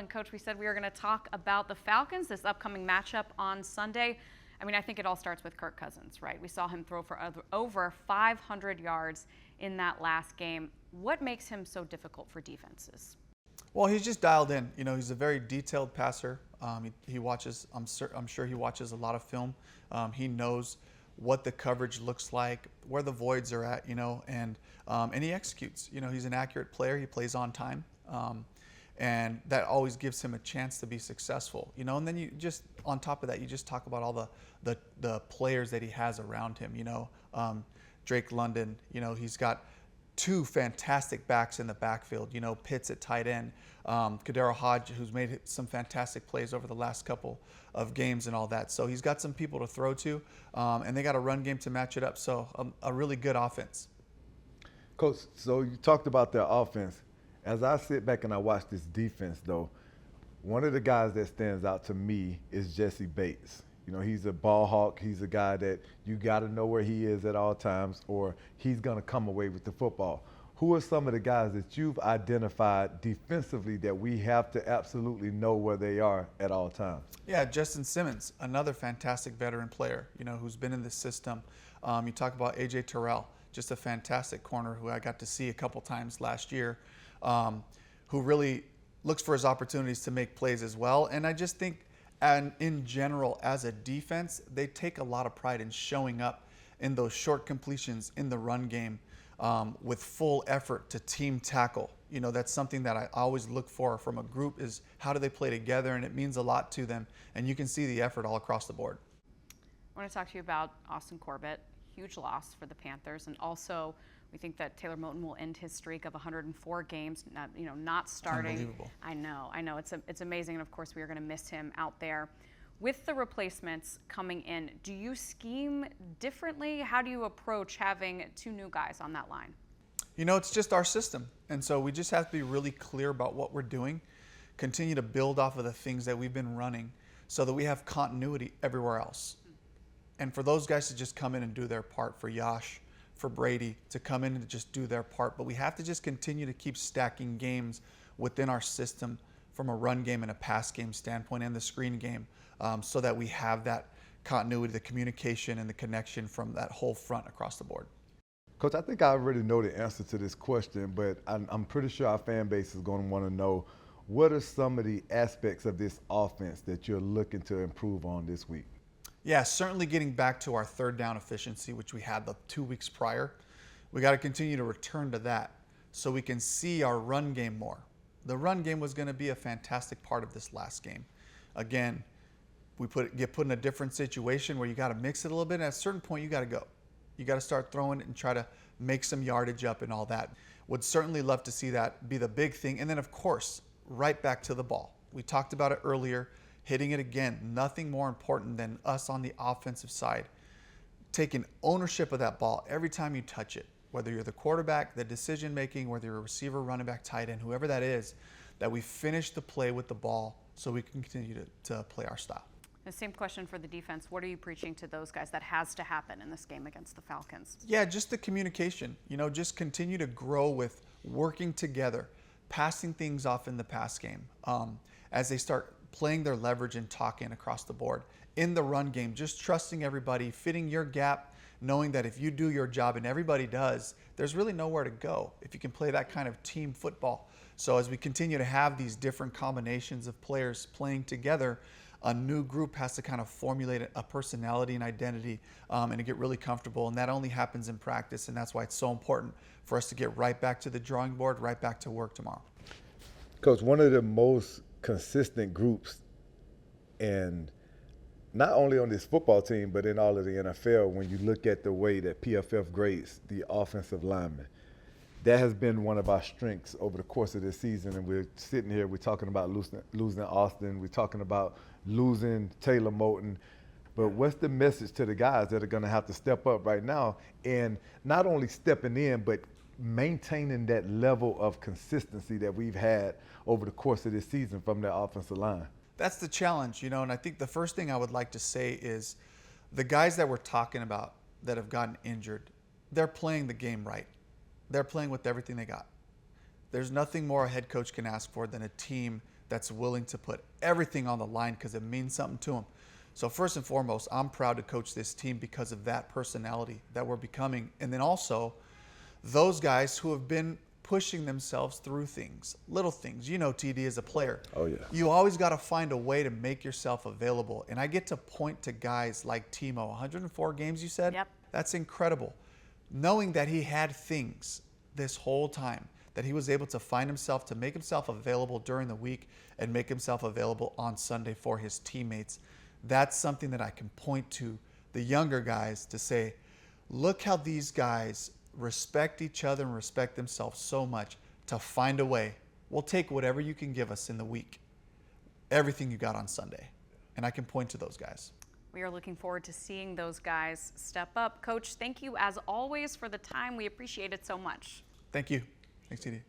And Coach, we said we were going to talk about the Falcons, this upcoming matchup on Sunday. I mean, I think it all starts with Kirk Cousins, right? We saw him throw for over 500 yards in that last game. What makes him so difficult for defenses? Well, he's just dialed in. You know, he's a very detailed passer. He watches, I'm sure he watches a lot of film. He knows what the coverage looks like, where the voids are at, you know, and he executes. You know, he's an accurate player. He plays on time. And that always gives him a chance to be successful, you know. And then you just, on top of that, you just talk about all the players that he has around him, you know. Drake London, you know, he's got two fantastic backs in the backfield, you know, Pitts at tight end, Kadero Hodge, who's made some fantastic plays over the last couple of games and all that. So he's got some people to throw to, and they got a run game to match it up. So a really good offense. Coach, so you talked about their offense. As I sit back and I watch this defense, though, one of the guys that stands out to me is Jesse Bates. You know, he's a ball hawk. He's a guy that you got to know where he is at all times, or he's going to come away with the football. Who are some of the guys that you've identified defensively that we have to absolutely know where they are at all times? Yeah, Justin Simmons, another fantastic veteran player, you know, who's been in the system. You talk about A.J. Terrell, just a fantastic corner who I got to see a couple times last year, who really looks for his opportunities to make plays as well. And I just think, and in general, as a defense, they take a lot of pride in showing up in those short completions in the run game with full effort to team tackle. You know, that's something that I always look for from a group, is how do they play together, and it means a lot to them. And you can see the effort all across the board. I want to talk to you about Austin Corbett, huge loss for the Panthers, and also we think that Taylor Moton will end his streak of 104 games, not starting. Unbelievable. I know. It's amazing, and of course we are going to miss him out there. With the replacements coming in, do you scheme differently? How do you approach having two new guys on that line? You know, it's just our system, and so we just have to be really clear about what we're doing, continue to build off of the things that we've been running so that we have continuity everywhere else. And for those guys to just come in and do their part, for Yash, for Brady to come in and just do their part. But we have to just continue to keep stacking games within our system from a run game and a pass game standpoint, and the screen game, so that we have that continuity, the communication and the connection from that whole front across the board. Coach, I think I already know the answer to this question, but I'm pretty sure our fan base is going to want to know, what are some of the aspects of this offense that you're looking to improve on this week? Yeah, certainly getting back to our third down efficiency, which we had the 2 weeks prior. We got to continue to return to that so we can see our run game more. The run game was going to be a fantastic part of this last game. Again, we get put in a different situation where you got to mix it a little bit. And at a certain point, you got to go. You got to start throwing it and try to make some yardage up and all that. Would certainly love to see that be the big thing. And then, of course, right back to the ball. We talked about it earlier. Hitting it again, nothing more important than us on the offensive side. Taking ownership of that ball every time you touch it, whether you're the quarterback, the decision making, whether you're a receiver, running back, tight end, whoever that is, that we finish the play with the ball so we can continue to play our style. The same question for the defense. What are you preaching to those guys that has to happen in this game against the Falcons? Yeah, just the communication. You know, just continue to grow with working together, passing things off in the pass game as they start playing their leverage and talking across the board. In the run game, just trusting everybody, fitting your gap, knowing that if you do your job and everybody does, there's really nowhere to go if you can play that kind of team football. So as we continue to have these different combinations of players playing together, a new group has to kind of formulate a personality and identity and to get really comfortable. And that only happens in practice. And that's why it's so important for us to get right back to the drawing board, right back to work tomorrow. Coach, one of the most consistent groups, and not only on this football team, but in all of the NFL, when you look at the way that PFF grades the offensive linemen, that has been one of our strengths over the course of this season. And we're sitting here, we're talking about losing Austin, we're talking about losing Taylor Moton. But what's the message to the guys that are going to have to step up right now, and not only stepping in, but maintaining that level of consistency that we've had over the course of this season from their offensive line? That's the challenge, you know, and I think the first thing I would like to say is the guys that we're talking about that have gotten injured, they're playing the game right. They're playing with everything they got. There's nothing more a head coach can ask for than a team that's willing to put everything on the line because it means something to them. So first and foremost, I'm proud to coach this team because of that personality that we're becoming. And then also those guys who have been pushing themselves through things, little things. You know, TD as a player. Oh, yeah. You always got to find a way to make yourself available. And I get to point to guys like Timo, 104 games you said? Yep. That's incredible. Knowing that he had things this whole time, that he was able to find himself, to make himself available during the week and make himself available on Sunday for his teammates. That's something that I can point to the younger guys to say, look how these guys respect each other and respect themselves so much to find a way. We'll take whatever you can give us in the week, everything you got on Sunday. And I can point to those guys. We are looking forward to seeing those guys step up. Coach, thank you as always for the time. We appreciate it so much. Thank you. Thanks, TD.